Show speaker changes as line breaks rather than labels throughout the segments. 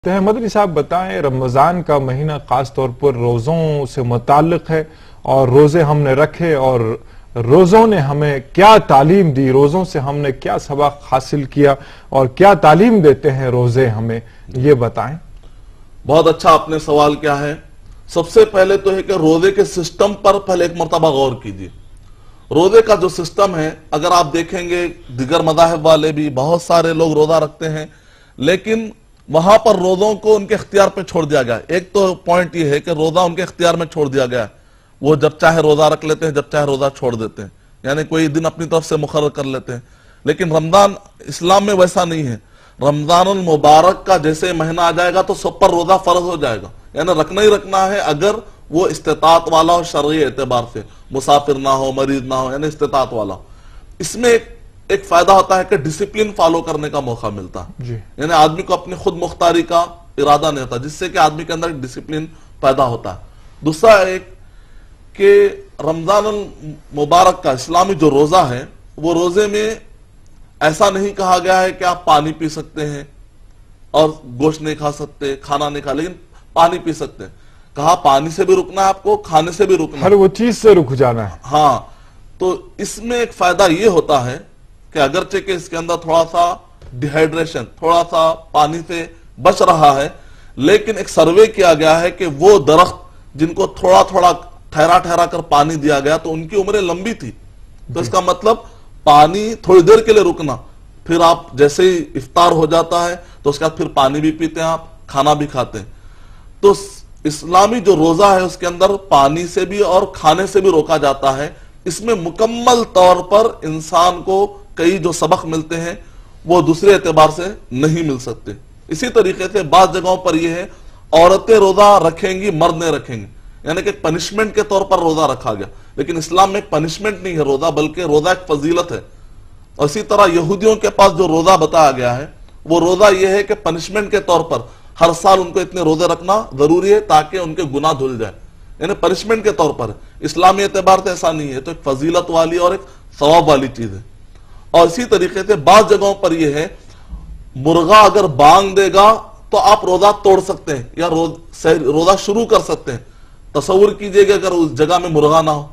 مدنی صاحب بتائیں، رمضان کا مہینہ خاص طور پر روزوں سے متعلق ہے اور روزے ہم نے رکھے اور روزوں نے ہمیں کیا تعلیم دی، روزوں سے ہم نے کیا سبق حاصل کیا اور کیا تعلیم دیتے ہیں روزے ہمیں، یہ بتائیں۔
بہت اچھا آپ نے سوال کیا ہے۔ سب سے پہلے تو ہے کہ روزے کے سسٹم پر پہلے ایک مرتبہ غور کیجیے۔ روزے کا جو سسٹم ہے، اگر آپ دیکھیں گے دیگر مذاہب والے بھی بہت سارے لوگ روزہ رکھتے ہیں، لیکن وہاں پر روزوں کو ان کے اختیار پہ چھوڑ دیا گیا۔ ایک تو پوائنٹ یہ ہے کہ روزہ ان کے اختیار میں چھوڑ دیا گیا، وہ جب چاہے روزہ رکھ لیتے ہیں، جب چاہے روزہ چھوڑ دیتے ہیں، یعنی کوئی دن اپنی طرف سے مقرر کر لیتے ہیں۔ لیکن رمضان اسلام میں ویسا نہیں ہے۔ رمضان المبارک کا جیسے مہینہ آ جائے گا تو سب پر روزہ فرض ہو جائے گا، یعنی رکھنا ہی رکھنا ہے اگر وہ استطاعت والا ہو، شرعی اعتبار سے مسافر نہ ہو، مریض نہ ہو، یعنی استطاعت والا ہو۔ اس میں ایک فائدہ ہوتا ہے کہ ڈسپلن فالو کرنے کا موقع ملتا ہے، یعنی آدمی کو اپنی خود مختاری کا ارادہ نہیں ہوتا، جس سے کہ آدمی کے اندر ایک ڈسپلن پیدا ہوتا ہے۔ دوسرا ایک کہ رمضان المبارک کا اسلامی جو روزہ ہے، وہ روزے میں ایسا نہیں کہا گیا ہے کہ آپ پانی پی سکتے ہیں اور گوشت نہیں کھا سکتے، کھانا نہیں کھا، لیکن پانی پی سکتے ہیں۔ کہا پانی سے بھی رکنا ہے آپ کو، کھانے سے بھی رکنا ہے،
ہر وہ چیز سے رک جانا ہے۔
ہاں، تو اس میں ایک فائدہ یہ ہوتا ہے کہ اگرچہ کہ اس کے اندر تھوڑا سا ڈیہائیڈریشن، تھوڑا سا پانی سے بچ رہا ہے، لیکن ایک سروے کیا گیا ہے کہ وہ درخت جن کو تھوڑا تھوڑا ٹھہرا ٹھہرا کر پانی دیا گیا تو ان کی عمریں لمبی تھی۔ تو اس کا مطلب پانی تھوڑی دیر کے لیے رکنا، پھر آپ جیسے ہی افطار ہو جاتا ہے تو اس کے بعد پھر پانی بھی پیتے ہیں، آپ کھانا بھی کھاتے ہیں۔ تو اسلامی جو روزہ ہے اس کے اندر پانی سے بھی اور کھانے سے بھی روکا جاتا ہے۔ اس میں مکمل طور پر انسان کو کئی جو سبق ملتے ہیں وہ دوسرے اعتبار سے نہیں مل سکتے۔ اسی طریقے سے بعض جگہوں پر یہ ہے عورتیں روزہ رکھیں گی، مرد نہیں رکھیں گے، یعنی کہ پنشمنٹ کے طور پر روزہ رکھا گیا، لیکن اسلام میں ایک پنشمنٹ نہیں ہے روزہ، بلکہ روزہ ایک فضیلت ہے۔ اور اسی طرح یہودیوں کے پاس جو روزہ بتایا گیا ہے، وہ روزہ یہ ہے کہ پنشمنٹ کے طور پر ہر سال ان کو اتنے روزے رکھنا ضروری ہے تاکہ ان کے گناہ دھل جائے، یعنی پنشمنٹ کے طور پر۔ اسلامی اعتبار سے ایسا نہیں ہے، تو ایک فضیلت والی اور ایک ثواب والی چیز ہے۔ اور اسی طریقے سے بعض جگہوں پر یہ ہے مرغا اگر بانگ دے گا تو آپ روزہ توڑ سکتے ہیں یا روزہ شروع کر سکتے ہیں۔ تصور کیجئے کہ اگر اس جگہ میں مرغا نہ ہو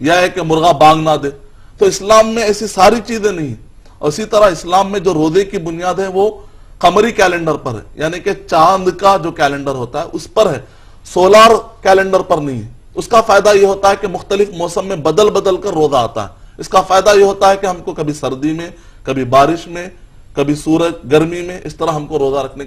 یا ہے کہ مرغا بانگ نہ دے، تو اسلام میں ایسی ساری چیزیں نہیں ہیں۔ اور اسی طرح اسلام میں جو روزے کی بنیاد ہے وہ قمری کیلنڈر پر ہے، یعنی کہ چاند کا جو کیلنڈر ہوتا ہے اس پر ہے، سولار کیلنڈر پر نہیں ہے۔ اس کا فائدہ یہ ہوتا ہے کہ مختلف موسم میں بدل بدل کر روزہ آتا ہے۔ اس کا فائدہ یہ ہوتا ہے کہ ہم کو کبھی سردی میں، کبھی بارش میں، کبھی سورج گرمی میں، اس طرح ہم کو روزہ رکھنے